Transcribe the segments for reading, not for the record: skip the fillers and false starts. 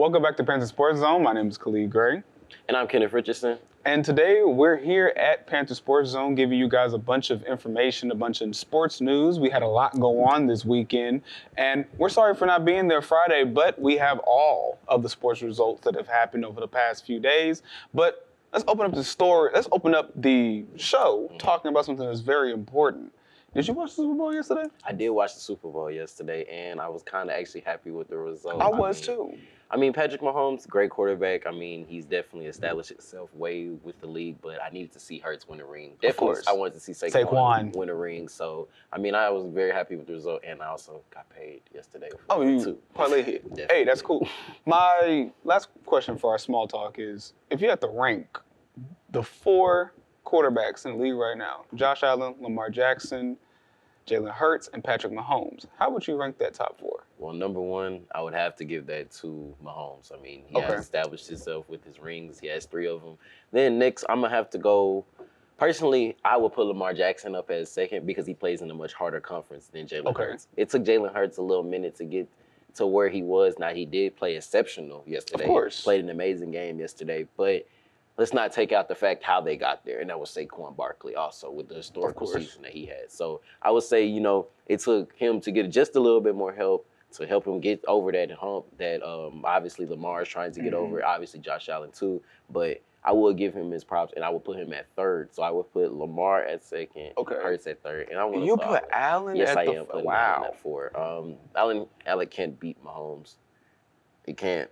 Welcome back to Panther Sports Zone. My name is Khalid Gray. And I'm Kenneth Richardson. And today we're here at Panther Sports Zone giving you guys a bunch of information, a bunch of sports news. We had a lot go on this weekend, and we're sorry for not being there Friday, but we have all of the sports results that have happened over the past few days. But let's open up the story. Let's open up the show talking about something that's very important. Did you watch the Super Bowl yesterday? I did watch the Super Bowl yesterday, and I was kind of actually happy with the result. I was too. I mean, Patrick Mahomes, great quarterback. I mean, he's definitely established himself way with the league, but I needed to see Hurts win a ring. Definitely, of course. I wanted to see Saquon win a ring. So, I mean, I was very happy with the result, and I also got paid yesterday. You parlay hit. Hey, that's cool. My last question for our small talk is, if you had to rank the 4 quarterbacks in the league right now, Josh Allen, Lamar Jackson, Jalen Hurts, and Patrick Mahomes, how would you rank that top 4? Well, number 1, I would have to give that to Mahomes. I mean, he has established himself with his rings. He has 3 of them. Then next, I'm going to have to go, personally, I would put Lamar Jackson up as second because he plays in a much harder conference than Jalen Hurts. It took Jalen Hurts a little minute to get to where he was. Now, he did play exceptional yesterday. Of course. Played an amazing game yesterday, but let's not take out the fact how they got there, and that was Saquon Barkley also with the historical season that he had. So I would say, it took him to get just a little bit more help to help him get over that hump that obviously Lamar is trying to get over, obviously Josh Allen too, but I would give him his props, and I would put him at 3rd. So I would put Lamar at 2nd, Hurts at 3rd. And I want you put Allen yes, at I the am putting wow. Allen at 4. Allen can't beat Mahomes. He can't.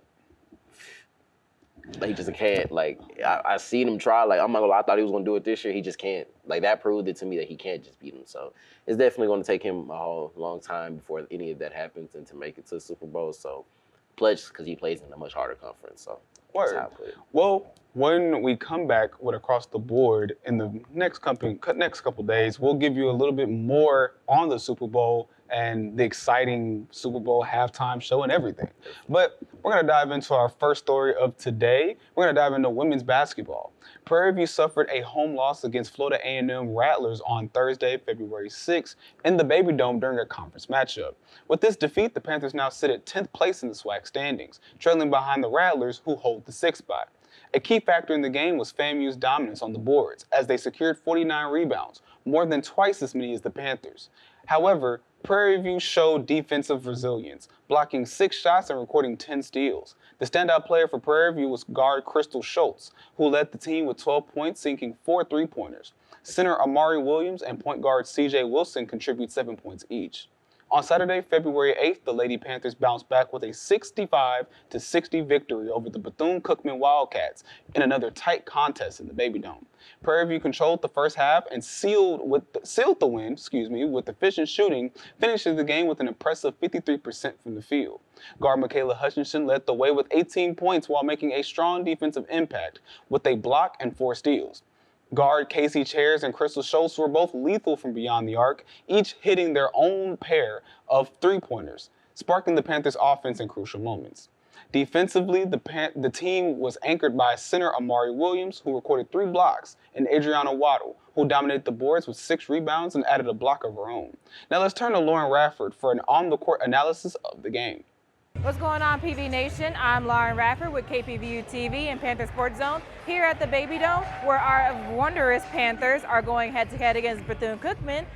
Like, he just can't. Like, I seen him try. Like, I'm not gonna lie, I thought he was gonna do it this year. He just can't. Like, that proved it to me that he can't just beat him. So it's definitely gonna take him a whole long time before any of that happens and to make it to the Super Bowl. So pledge, because he plays in a much harder conference. So that's how I put it. Well, when we come back with Across the Board in the next couple days, we'll give you a little bit more on the Super Bowl and the exciting Super Bowl halftime show and everything. But we're going to dive into our first story of today. We're going to dive into women's basketball. Prairie View suffered a home loss against Florida A&M Rattlers on Thursday, February 6th in the Baby Dome during a conference matchup. With this defeat, the Panthers now sit at 10th place in the SWAC standings, trailing behind the Rattlers, who hold the 6th spot. A key factor in the game was FAMU's dominance on the boards, as they secured 49 rebounds, more than twice as many as the Panthers. However, Prairie View showed defensive resilience, blocking 6 shots and recording 10 steals. The standout player for Prairie View was guard Crystal Schultz, who led the team with 12 points, sinking 4 three-pointers. Center Amari Williams and point guard CJ Wilson contribute 7 points each. On Saturday, February 8th, the Lady Panthers bounced back with a 65-60 victory over the Bethune-Cookman Wildcats in another tight contest in the Baby Dome. Prairie View controlled the first half and sealed the win with efficient shooting, finishing the game with an impressive 53% from the field. Guard Michaela Hutchinson led the way with 18 points while making a strong defensive impact with a block and 4 steals. Guard Casey Chairs and Crystal Schultz were both lethal from beyond the arc, each hitting their own pair of three-pointers, sparking the Panthers' offense in crucial moments. Defensively, the team was anchored by center Amari Williams, who recorded 3 blocks, and Adriana Waddle, who dominated the boards with 6 rebounds and added a block of her own. Now let's turn to Lauren Radford for an on-the-court analysis of the game. What's going on, PV Nation? I'm Lauren Radford with KPVU-TV and Panther Sports Zone here at the Baby Dome, where our wondrous Panthers are going head-to-head against Bethune-Cookman.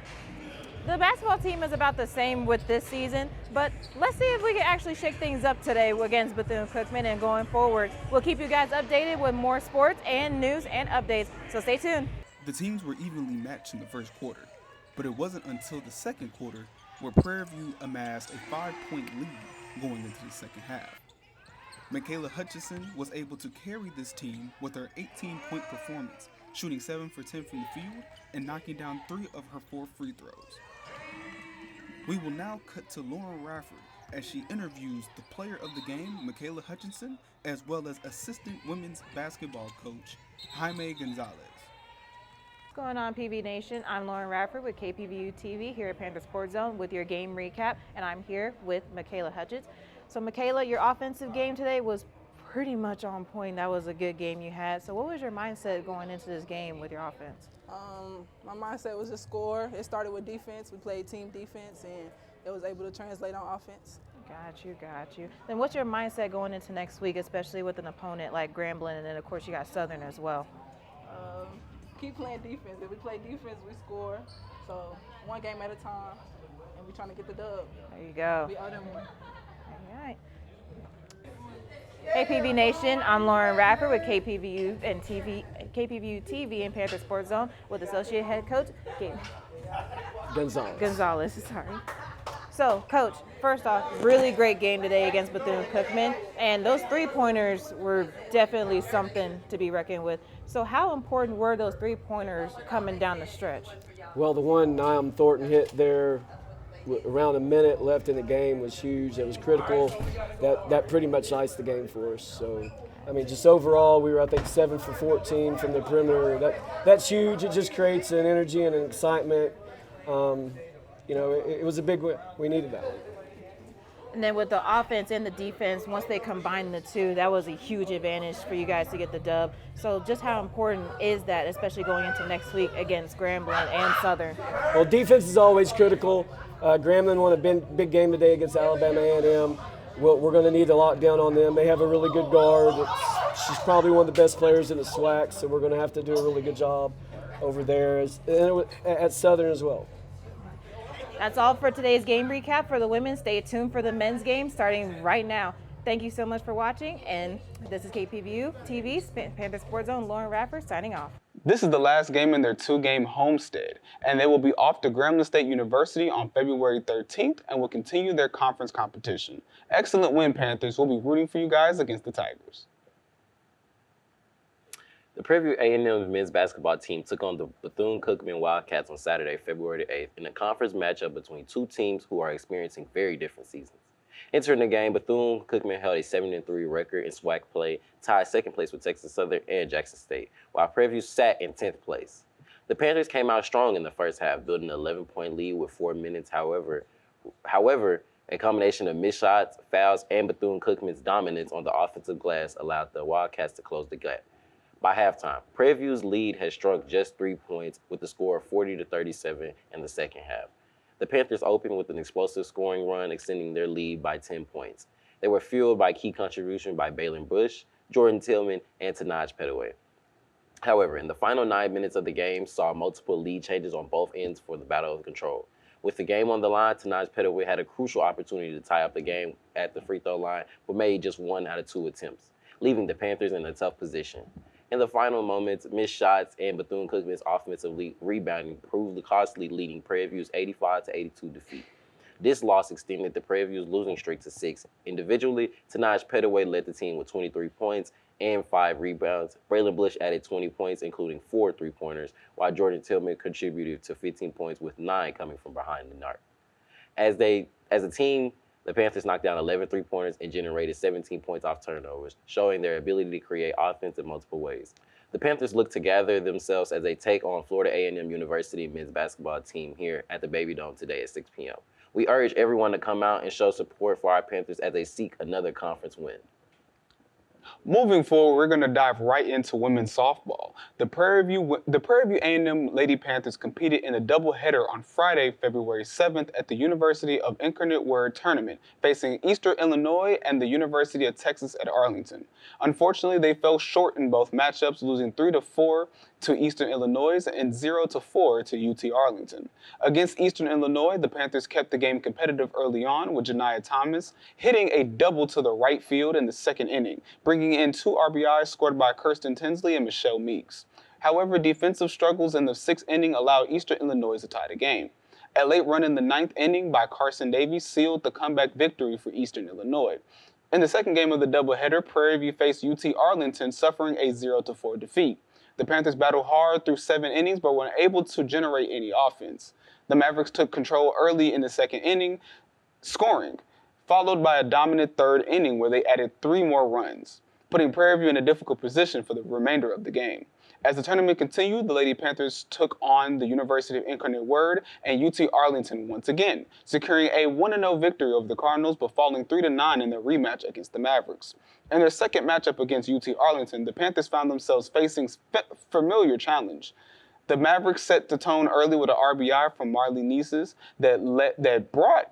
The basketball team is about the same with this season, but let's see if we can actually shake things up today against Bethune-Cookman and going forward. We'll keep you guys updated with more sports and news and updates, so stay tuned. The teams were evenly matched in the first quarter, but it wasn't until the second quarter where Prairie View amassed a 5-point lead going into the second half. Michaela Hutchinson was able to carry this team with her 18-point performance, shooting 7 for 10 from the field and knocking down 3 of her 4 free throws. We will now cut to Lauren Radford as she interviews the player of the game, Michaela Hutchinson, as well as assistant women's basketball coach, Jaime Gonzalez. What's going on, PV Nation? I'm Lauren Radford with KPVU-TV here at Panther Sports Zone with your game recap, and I'm here with Michaela Hutchins. So, Michaela, your offensive game today was pretty much on point. That was a good game you had. So what was your mindset going into this game with your offense? My mindset was to score. It started with defense. We played team defense, and it was able to translate on offense. Got you. Then what's your mindset going into next week, especially with an opponent like Grambling, and then of course you got Southern as well? Keep playing defense. If we play defense, we score. So one game at a time, and we're trying to get the dub. There you go. We owe them one. All right. KPV Nation, I'm Lauren Rapper with KPVU and KPVU-TV and Panther Sports Zone with Associate Head Coach Gonzalez. Sorry. So, Coach, first off, really great game today against Bethune-Cookman, and those three-pointers were definitely something to be reckoned with. So how important were those three-pointers coming down the stretch? Well, the one Niam Thornton hit there around a minute left in the game was huge. It was critical. That pretty much iced the game for us. So, I mean, just overall, we were, I think, 7 for 14 from the perimeter. That's huge. It just creates an energy and an excitement. It was a big win. We needed that one. And then with the offense and the defense, once they combined the two, that was a huge advantage for you guys to get the dub. So just how important is that, especially going into next week against Grambling and Southern? Well, defense is always critical. Grambling won a big game today against Alabama A&M. We're going to need to lock down on them. They have a really good guard. She's probably one of the best players in the SWAC, so we're going to have to do a really good job over there at Southern as well. That's all for today's game recap for the women. Stay tuned for the men's game starting right now. Thank you so much for watching, and this is KPVU-TV, Panther Sports Zone, Lauren Rafford signing off. This is the last game in their 2-game homestand, and they will be off to Grambling State University on February 13th and will continue their conference competition. Excellent win, Panthers. We'll be rooting for you guys against the Tigers. The Prairie View A&M men's basketball team took on the Bethune-Cookman Wildcats on Saturday, February 8th, in a conference matchup between two teams who are experiencing very different seasons. Entering the game, Bethune-Cookman held a 7-3 record in SWAC play, tied second place with Texas Southern and Jackson State, while Prairie View sat in 10th place. The Panthers came out strong in the first half, building an 11-point lead with 4 minutes. However, a combination of missed shots, fouls, and Bethune-Cookman's dominance on the offensive glass allowed the Wildcats to close the gap. By halftime, Prairie View's lead had shrunk just 3 points with the score of 40-37 in the second half. The Panthers opened with an explosive scoring run, extending their lead by 10 points. They were fueled by key contribution by Baylin Bush, Jordan Tillman, and Tanaj Petaway. However, in the final 9 minutes of the game saw multiple lead changes on both ends for the battle of control. With the game on the line, Tanaj Petaway had a crucial opportunity to tie up the game at the free throw line, but made just 1 out of 2 attempts, leaving the Panthers in a tough position. In the final moments, missed shots and Bethune-Cookman's offensive rebounding proved costly, leading Prairie View's 85-82 defeat. This loss extended the Prairie View's losing streak to 6. Individually, Tanaj Petaway led the team with 23 points and 5 rebounds. Braylon Bush added 20 points, including 4 three-pointers, while Jordan Tillman contributed to 15 points with 9 coming from behind the arc. As a team, the Panthers knocked down 11 three-pointers and generated 17 points off turnovers, showing their ability to create offense in multiple ways. The Panthers look to gather themselves as they take on Florida A&M University men's basketball team here at the Baby Dome today at 6 p.m. We urge everyone to come out and show support for our Panthers as they seek another conference win. Moving forward, we're going to dive right into women's softball. The Prairie View A&M Lady Panthers competed in a doubleheader on Friday, February 7th at the University of Incarnate Word tournament, facing Eastern Illinois and the University of Texas at Arlington. Unfortunately, they fell short in both matchups, losing 3-4 to Eastern Illinois and 0-4 to UT Arlington. Against Eastern Illinois, the Panthers kept the game competitive early on, with Janiyah Thomas hitting a double to the right field in the second inning, bringing in 2 RBIs scored by Kirsten Tinsley and Michelle Meeks. However, defensive struggles in the 6th inning allowed Eastern Illinois to tie the game. A late run in the 9th inning by Carson Davies sealed the comeback victory for Eastern Illinois. In the second game of the doubleheader, Prairie View faced UT Arlington, suffering a 0-4 defeat. The Panthers battled hard through 7 innings, but weren't able to generate any offense. The Mavericks took control early in the second inning, scoring, followed by a dominant 3rd inning where they added 3 more runs, putting Prairie View in a difficult position for the remainder of the game. As the tournament continued, the Lady Panthers took on the University of Incarnate Word and UT Arlington once again, securing a 1-0 victory over the Cardinals, but falling 3-9 in their rematch against the Mavericks. In their second matchup against UT Arlington, the Panthers found themselves facing familiar challenge. The Mavericks set the tone early with an RBI from Marley Nieces that brought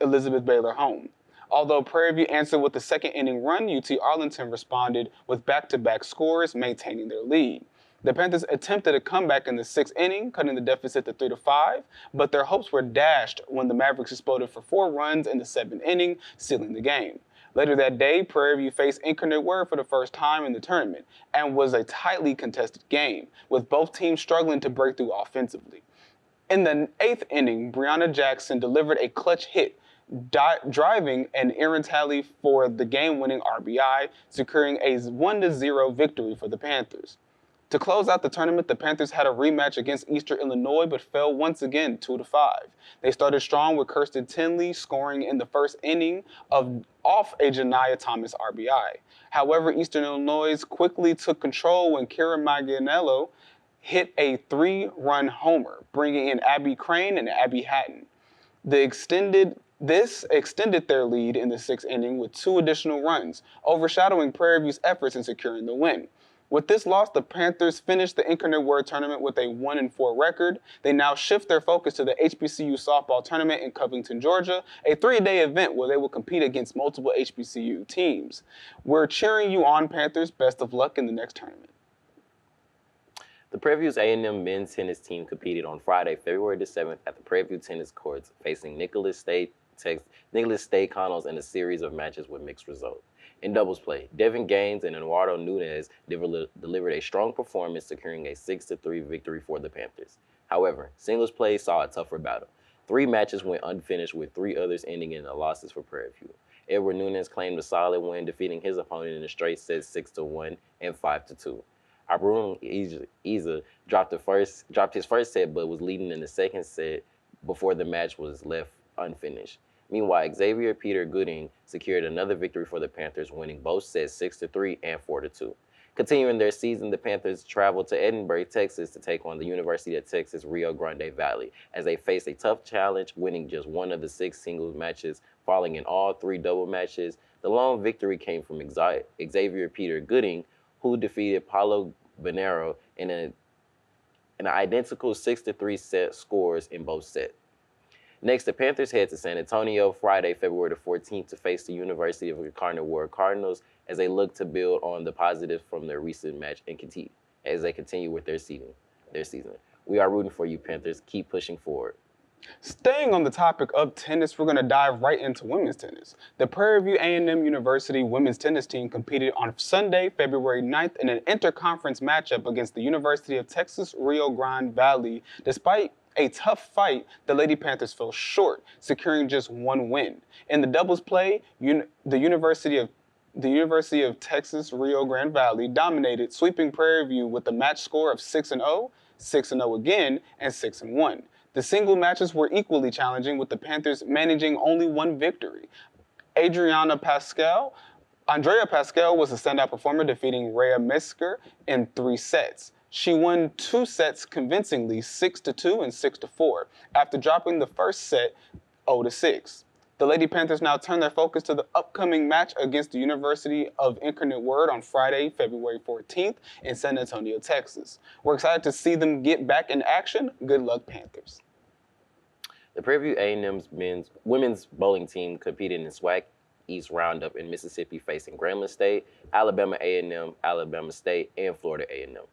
Elizabeth Baylor home. Although Prairie View answered with the second inning run, UT Arlington responded with back-to-back scores, maintaining their lead. The Panthers attempted a comeback in the sixth inning, cutting the deficit to 3-5, but their hopes were dashed when the Mavericks exploded for 4 runs in the seventh inning, sealing the game. Later that day, Prairie View faced Incarnate Word for the first time in the tournament, and was a tightly contested game, with both teams struggling to break through offensively. In the eighth inning, Breonna Jackson delivered a clutch hit, driving an errant tally for the game-winning RBI, securing a 1-0 victory for the Panthers. To close out the tournament, the Panthers had a rematch against Eastern Illinois, but fell once again 2-5. They started strong with Kirsten Tinley scoring in the first inning off a Janiyah Thomas RBI. However, Eastern Illinois quickly took control when Kira Maganello hit a 3-run homer, bringing in Abby Crane and Abby Hatton. This extended their lead in the sixth inning with 2 additional runs, overshadowing Prairie View's efforts in securing the win. With this loss, the Panthers finished the Incarnate Word tournament with a 1-4 record. They now shift their focus to the HBCU softball tournament in Covington, Georgia, a 3-day event where they will compete against multiple HBCU teams. We're cheering you on, Panthers. Best of luck in the next tournament. The Prairie View's A&M men's tennis team competed on Friday, February the 7th at the Prairie View tennis courts, facing Nicholas State Connells in a series of matches with mixed results. In doubles play, Devin Gaines and Eduardo Nunez delivered a strong performance, securing a 6-3 victory for the Panthers. However, singles play saw a tougher battle. 3 matches went unfinished, with 3 others ending in losses for Prairie View. Edward Nunez claimed a solid win, defeating his opponent in a straight set 6-1 and 5-2. Arun Iza dropped his first set, but was leading in the second set before the match was left unfinished. Meanwhile, Xavier Peter Gooding secured another victory for the Panthers, winning both sets 6-3 and 4-2. Continuing their season, the Panthers traveled to Edinburgh, Texas to take on the University of Texas Rio Grande Valley as they faced a tough challenge, winning just 1 of the 6 singles matches, falling in all 3 double matches. The lone victory came from Xavier Peter Gooding, who defeated Paulo Venero in an identical 6-3 set scores in both sets. Next, the Panthers head to San Antonio Friday, February the 14th to face the University of Incarnate Word Cardinals as they look to build on the positives from their recent match and continue with their season. We are rooting for you, Panthers. Keep pushing forward. Staying on the topic of tennis, we're going to dive right into women's tennis. The Prairie View A&M University women's tennis team competed on Sunday, February 9th in an interconference matchup against the University of Texas Rio Grande Valley. Despite a tough fight, the Lady Panthers fell short, securing just 1 win. In the doubles play, the University of Texas Rio Grande Valley dominated, sweeping Prairie View with a match score of 6-0, 6-0 again, and 6-1. The single matches were equally challenging, with the Panthers managing only 1 victory. Andrea Pascal was a standout performer, defeating Rhea Mesker in 3 sets. She won 2 sets convincingly, 6-2 and 6-4, after dropping the first set 0-6. The Lady Panthers now turn their focus to the upcoming match against the University of Incarnate Word on Friday, February 14th in San Antonio, Texas. We're excited to see them get back in action. Good luck, Panthers. The Prairie View A&M's women's bowling team competed in SWAC East Roundup in Mississippi, facing Grambling State, Alabama A&M, Alabama State, and Florida A&M.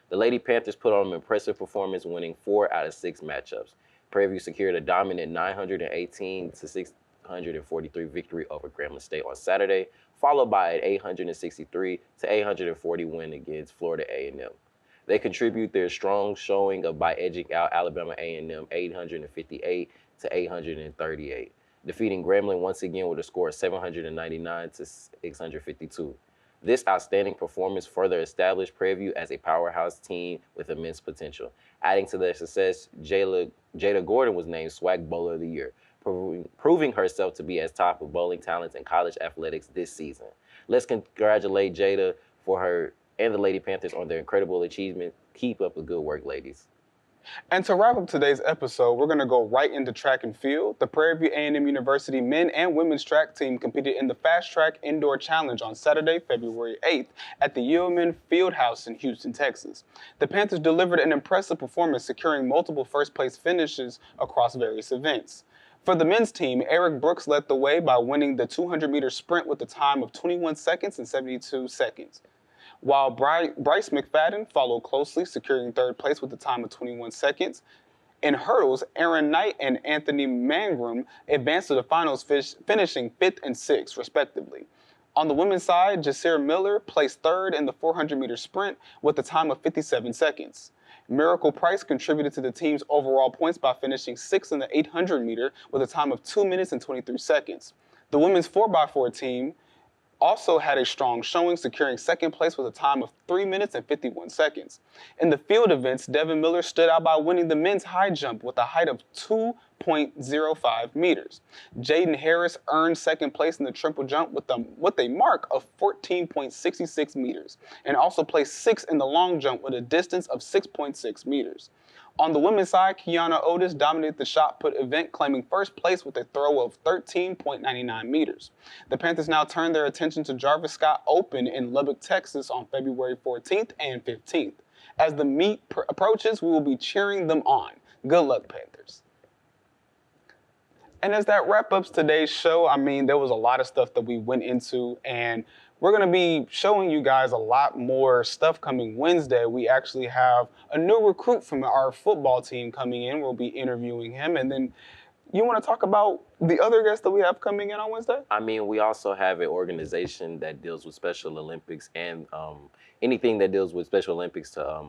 The Lady Panthers put on an impressive performance, winning 4 out of 6 matchups. Prairie View secured a dominant 918-643 victory over Grambling State on Saturday, followed by an 863-840 win against Florida A&M. They contribute their strong showing by edging out Alabama A&M 858-838, defeating Grambling once again with a score of 799-652. This outstanding performance further established Prairie View as a powerhouse team with immense potential. Adding to their success, Jada Gordon was named SWAC Bowler of the Year, proving herself to be as top of bowling talents in college athletics this season. Let's congratulate Jada for her and the Lady Panthers on their incredible achievement. Keep up the good work, ladies. And to wrap up today's episode, we're going to go right into track and field. The Prairie View A&M University men and women's track team competed in the Fast Track Indoor Challenge on Saturday, February 8th at the Yeoman Fieldhouse in Houston, Texas. The Panthers delivered an impressive performance, securing multiple first-place finishes across various events. For the men's team, Eric Brooks led the way by winning the 200-meter sprint with a time of 21 seconds and 72 seconds, while Bryce McFadden followed closely, securing third place with a time of 21 seconds. In hurdles, Aaron Knight and Anthony Mangrum advanced to the finals, finishing 5th and 6th, respectively. On the women's side, Jasir Miller placed 3rd in the 400-meter sprint with a time of 57 seconds. Miracle Price contributed to the team's overall points by finishing 6th in the 800-meter with a time of 2 minutes and 23 seconds. The women's 4x4 team also had a strong showing, securing 2nd place with a time of 3 minutes and 51 seconds. In the field events, Devin Miller stood out by winning the men's high jump with a height of 2.05 meters. Jaden Harris earned 2nd place in the triple jump with a mark of 14.66 meters, and also placed 6th in the long jump with a distance of 6.6 meters. On the women's side, Kiana Otis dominated the shot put event, claiming 1st place with a throw of 13.99 meters. The Panthers now turn their attention to Jarvis Scott Open in Lubbock, Texas on February 14th and 15th. As the meet approaches, we will be cheering them on. Good luck, Panthers. And as that wraps up today's show, I mean, there was a lot of stuff that we went into, and we're going to be showing you guys a lot more stuff coming Wednesday. We actually have a new recruit from our football team coming in. We'll be interviewing him. And then you want to talk about the other guests that we have coming in on Wednesday? I mean, we also have an organization that deals with Special Olympics and anything that deals with Special Olympics to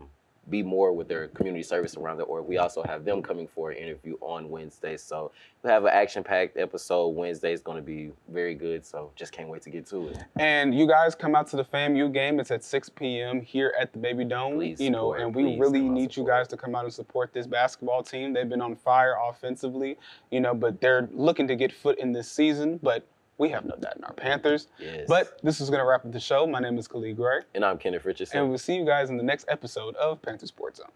be more with their community service around the org. We also have them coming for an interview on Wednesday. So we have an action-packed episode. Wednesday is going to be very good, so just can't wait to get to it. And you guys come out to the FAMU game. It's at 6 p.m. here at the Baby Dome. Please you know, support, and we really need you guys to come out and support this basketball team. They've been on fire offensively, you know, but they're looking to get foot in this season. But we have no doubt in our Panthers. Yes. But this is going to wrap up the show. My name is Khalid Gray. And I'm Kenneth Richardson. And we'll see you guys in the next episode of Panther Sports Zone.